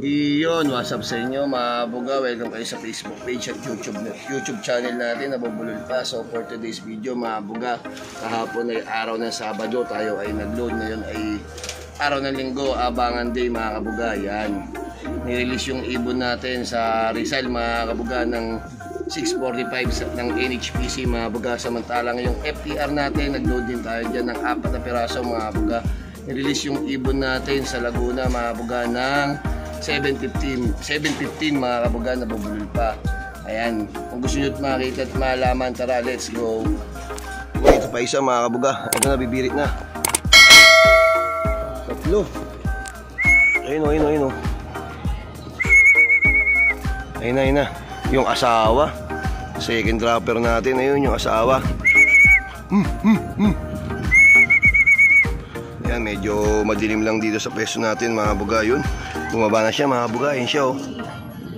Iyon, what's up sa inyo mga buga? Welcome kayo sa Facebook page at YouTube channel natin na Nabubulol Pa. So for today's video mga buga, kahapon ay araw ng Sabado, tayo ay nag-load. Ngayon ay araw ng Linggo, Abangan Day mga kabuga. Yan, nirelease yung ibon natin sa Rizal mga kabuga ng 645 ng NHPC mga buga. Samantalang yung FTR natin, nag-load din tayo dyan ng 4 na piraso mga buga. Nirelease yung ibon natin sa Laguna mga buga ng 715 mga kabuga, Nabubulol Pa. Ayan, kung gusto nyo makita at malaman, tara, let's go. Ito pa isa mga kabuga, ito na, bibirit na. Tatlo. Ayun o. Ayun na. Yung asawa. Second dropper natin, ayun yung asawa. Ayan, medyo madilim lang dito sa pwesto natin mga kabuga. Yun, bumaba na siya mga kabuga, yun siya oh.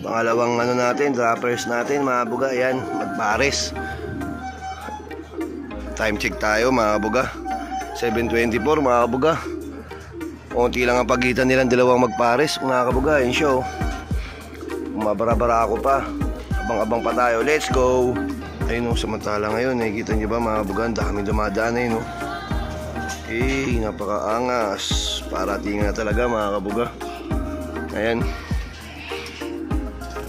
Pangalawang ano natin, droppers natin mga kabuga, ayan, magpares. Time check tayo mga kabuga, 7:24 mga kabuga. Unti lang ang pagitan nilang dalawang magpares mga kabuga, yun siya oh. Bumabara-bara ako pa, abang-abang pa tayo, let's go. Ayun oh, samantala ngayon, nakikita nyo ba mga kabuga, ang daming dumadaan ayun oh. Napakaangas, parating na talaga mga kabuga. Ayan,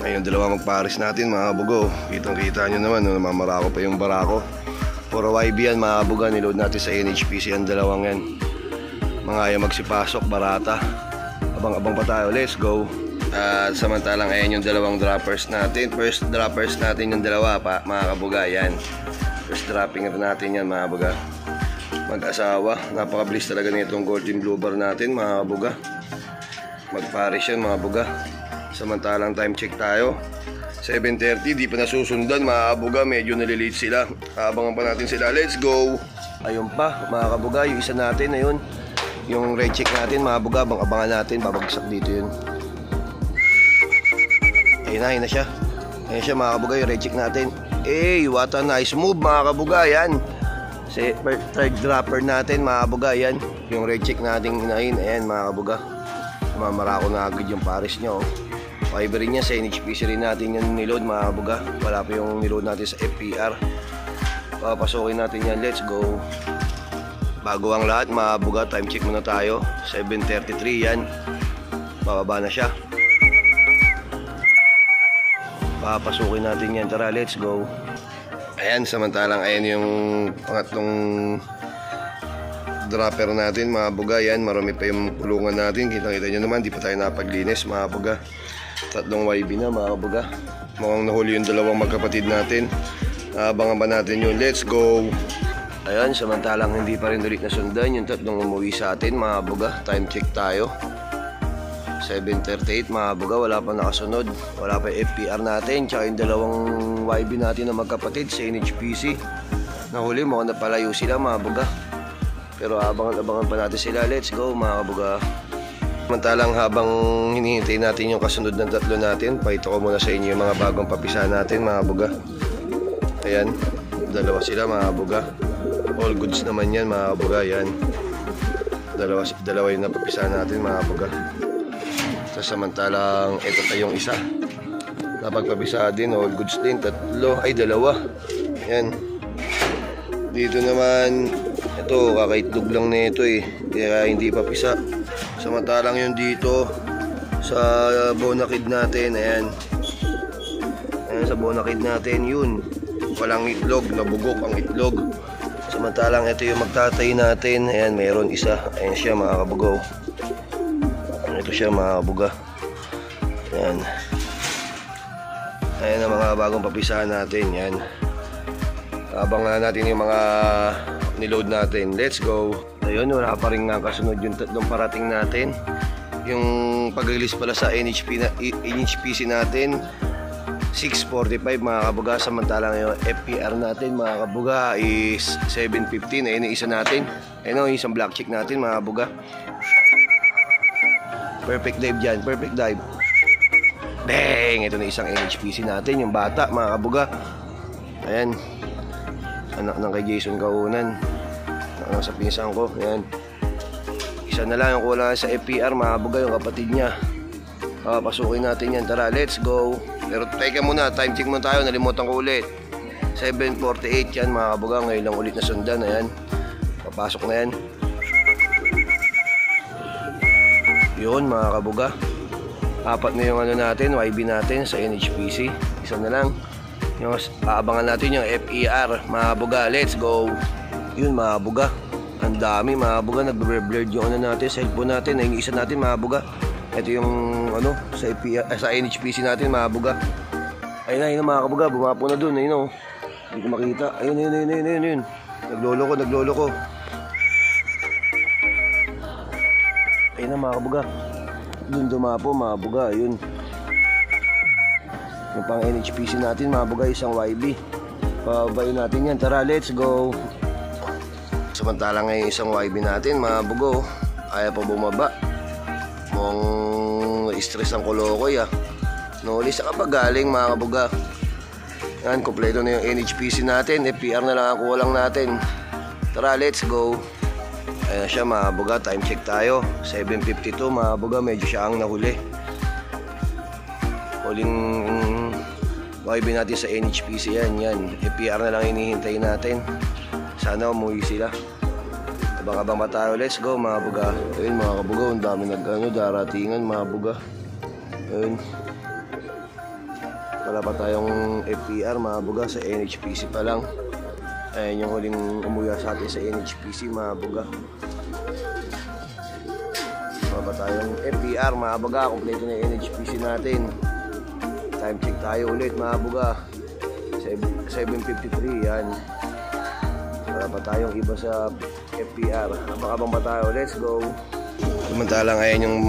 ayun, dalawa magpares natin mga kabuga. Kitang kita nyo naman, namamarako pa yung barako. Puro YB yan mga kabuga, niload natin sa NHPC ang dalawang yan. Mga ayaw magsipasok, barata. Abang-abang pa tayo, let's go. At samantalang ayan yung dalawang droppers natin. First droppers natin yung dalawa pa mga kabuga, yan. First dropping natin yan mga kabuga. Mag-asawa, napakabilis talaga nitong golden blue bar natin mga kabuga. Magpares yan mga buga. Samantalang time check tayo 7:30, di pa nasusundan mga kabuga, medyo nalilate sila. Abangan pa natin sila, let's go. Ayun pa mga kabuga, yung isa natin ayun, yung red check natin mga buga, abangan natin, babagsak dito yun. Ayun na siya. Ayun siya mga kabuga, yung red check natin. What a nice move mga kabuga, yan. Third dropper natin mga kabuga, yan. Yung red check natin hinahin, ayan mga kabuga. Mamarako na agad yung pares nyo. Fiber rin niya, sa NHPC rin natin yung niload mga kabuga. Wala pa yung niload natin sa FPR. Papasokin natin yan, let's go. Bago ang lahat mga kabuga, time check muna tayo 7:33 yan. Bababa na siya. Papasokin natin yan, tara, let's go. Ayan, samantalang ayan yung pangatlong dropper natin mga buga, yan, marami pa yung kulungan natin. Kita-kita nyo naman, di pa tayo napaglinis mga buga. Tatlong YB na mga buga. Mukhang nahuli yung dalawang magkapatid natin. Abangan pa natin yun, let's go. Ayan, samantalang hindi pa rin ulit nasundan yung tatlong umuwi sa atin mga buga. Time check tayo 7:38 mga buga, wala pa nakasunod. Wala pa yung FPR natin, tsaka yung dalawang YB natin na magkapatid sa NHPC. Nahuli, mukhang napalayo sila mga buga. Pero abangan pa natin sila, let's go mga kabuga. Samantalang habang hinihintay natin yung kasunod ng tatlo natin, pakita ko muna sa inyo yung mga bagong papisa natin mga kabuga. Ayan, dalawa sila mga kabuga. All goods naman yan mga kabuga, yan. Dalawa yung napapisa natin mga kabuga. Samantalang ito pa yung isa, napagpapisa din, all goods din, tatlo, ay dalawa. Ayan. Dito naman, ito, kakaitlog lang na ito kaya hindi pa pisa. Samantalang yung dito sa bonakid natin, ayan. Ayan sa bonakid natin, yun, walang itlog, nabugok ang itlog. Samantalang ito yung magtatay natin, ayan, mayroon isa. Ayan siya mga kabugaw. Ito siya mga kabuga. Ayan. Ayan ang mga bagong papisahan natin, yan. Abangan natin yung mga niload natin, let's go. Ayun, wala pa rin nga kasunod yung tatlong parating natin. Yung pag-release pala sa NHPC natin 6:45 mga kabuga. Samantalang yung FPR natin mga kabuga is 7:15. Ayun yung isa natin. Ayun yung isang black check natin mga kabuga. Perfect dive dyan, perfect dive. Bang! Ito na isang NHPC natin, yung bata mga kabuga. Ayan, anak ng kay Jason Kaunan, anak sa pinsan ko. Ayan, isa na lang yung kulang sa FPR mga kabuga, yung kapatid niya. Pasukin natin yan. Tara, let's go. Pero teka muna, time check muna tayo. Nalimutan ko ulit. 7:48 yan mga kabuga. Ngayon lang ulit na sundan. Ayan. Papasok na yan. Yun mga kabuga. 4 na yung ano natin, YB natin sa NHPC. Isa na lang. Yung aabangan natin yung FER mga kabuga. Let's go. Yun mga kabuga. Ang dami mga kabuga. Nagbe-blurred yung ano natin, cellphone natin. Yung isa natin mga kabuga. Ito yung ano sa FER, sa NHPC natin mga kabuga. Ayun na mga kabuga. Bumapo na dun. Ayun o. Hindi ko makita. Ayun. Naglolo ko. Ayun na mga kabuga. Dun dumapo mga kabuga. Ayun. Yung pang NHPC natin mga kabuga, isang YB. Pabayin natin yan. Tara, let's go. Samantalang ngayon isang YB natin mga kabuga. Ayaw pa bumaba. Mukhang stress ang kolokoy ah. Nuli sa kapagaling mga kabuga. Yan, kompleto na yung NHPC natin. FPR na lang ang kulang natin. Tara, let's go. Ayan siya mga kabuga. Time check tayo. 7:52 mga kabuga. Medyo siya ang nahuli. Huling YB natin sa NHPC yan. FPR na lang hinihintay natin. Sana umuwi sila. Abang-abang pa tayo. Let's go mga kabuga. Ayun mga kabuga. Ang dami daratingan mga kabuga. Ayun. Wala pa tayong FPR mga kabuga. Sa NHPC pa lang. Ayun yung huling umuwi sa atin sa NHPC mga kabuga. Wala pa tayong FPR mga kabuga. Kompleto na yung NHPC natin. Time check tayo ulit mga kabuga. 7:53 yan. Wala pa tayong iba sa FPR. Abang-abang pa tayo. Let's go. Samantalang ayan yung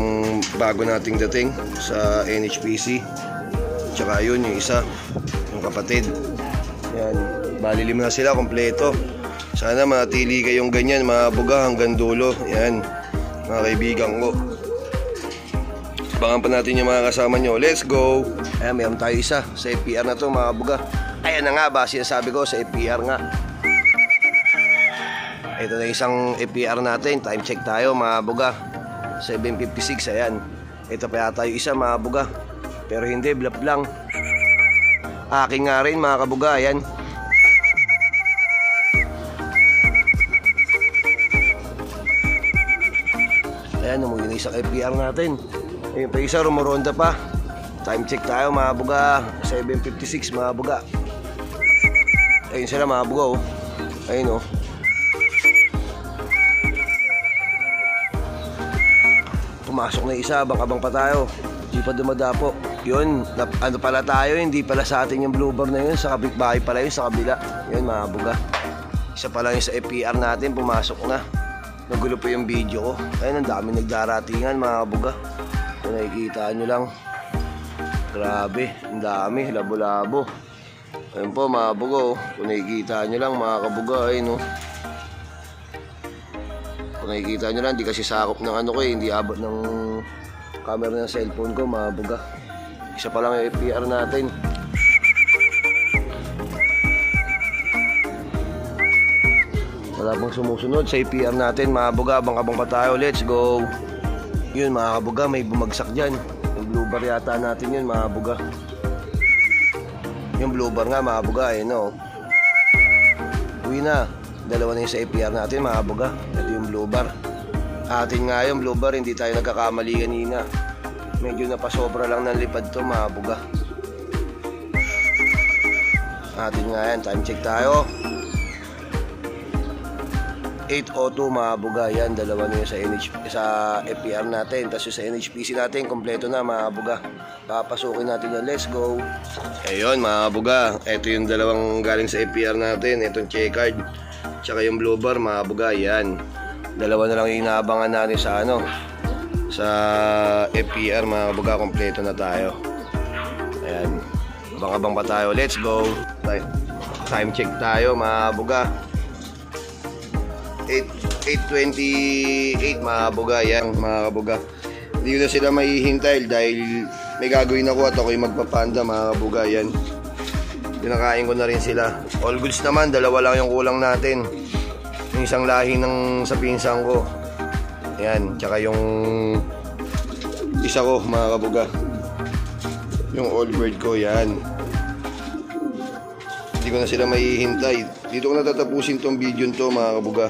bago nating dating sa NHPC. Tsaka yun yung isa, yung kapatid. Yan, bali 5 na sila kompleto. Sana matili kayong ganyan mga kabuga hanggang dulo. Yan, mga kaibigan ko. Abangan pa natin yung mga kasama nyo. Let's go. Ayan, mayroon tayo isa sa FPR na to mga kabuga. Ayan na nga ba, sinasabi ko sa FPR nga. Ito na isang FPR natin. Time check tayo mga kabuga. 7:56, ayan. Ito pa yata yung isa mga kabuga. Pero hindi, blap lang. Aking nga rin mga kabuga, ayan. Ayan, umuwi na isang FPR natin. Ayun pa isa, rumoronda pa. Time check tayo mga kabuga. 7:56 mga kabuga. Ayun sila mga kabuga oh. Ayun oh. Pumasok na isa, abang-abang pa tayo. Hindi pa dumadapo. Yun, ano pala tayo, hindi pala sa atin yung blue bar na yun. Sa kapitbahay pala yun, sa kabila. Yun mga kabuga. Isa pa lang yung sa FPR natin, pumasok na. Nagulo po yung video ko. Ayun, ang dami nagdaratingan mga kabuga. Kung nakikita nyo lang. Grabe, ang dami, labo-labo. Ayun po mga kabuga oh. Kung nakikita nyo lang mga kabuga, ayun oh. Kung nakikita nyo lang, hindi kasi sakop ng ano ko eh. Hindi abot ng camera ng cellphone ko mga kabuga. Isa pa lang yung FPR natin. Wala pang sumusunod sa FPR natin mga kabuga. Abang-abang pa tayo. Let's go. Yun mga kabuga, may bumagsak dyan. Yung blue bar yata natin yun mga kabuga. Yung blue bar nga mga kabuga. Ayun o. Uwi na. Dalawa na yung sa FPR natin mga kabuga. Ito yung blue bar. Atin nga yung blue bar. Hindi tayo nagkakamali kanina. Medyo napasobra lang ng lipad to mga kabuga. Atin nga yan. Time check tayo. 8:02 mga kabuga. Yan, dalawa na yun sa FPR natin. Tapos yung sa NHPC natin, kompleto na mga kabuga. Papasukin natin yan. Let's go. Ayun mga kabuga. Ito yung dalawang galing sa FPR natin. Itong checkered. Tsaka yung blue bar mga kabuga. Yan. Dalawa na lang yung inaabangan natin sa ano. Sa FPR mga kabuga. Kompleto na tayo. Ayan. Abang-abang pa tayo. Let's go. Time check tayo mga kabuga. 8:28 mga kabuga. Yan mga kabuga. Hindi ko na sila mahihintay dahil may gagawin ako at ako'y magpapanda mga kabuga. Yan. Pinakain ko na rin sila. All goods naman. Dalawa lang yung kulang natin. Yung isang lahi ng sa pinsang ko. Yan. Tsaka yung isa ko mga kabuga. Yung old bird ko, yan. Hindi ko na sila mahihintay. Dito ko natatapusin tong video to mga kabuga.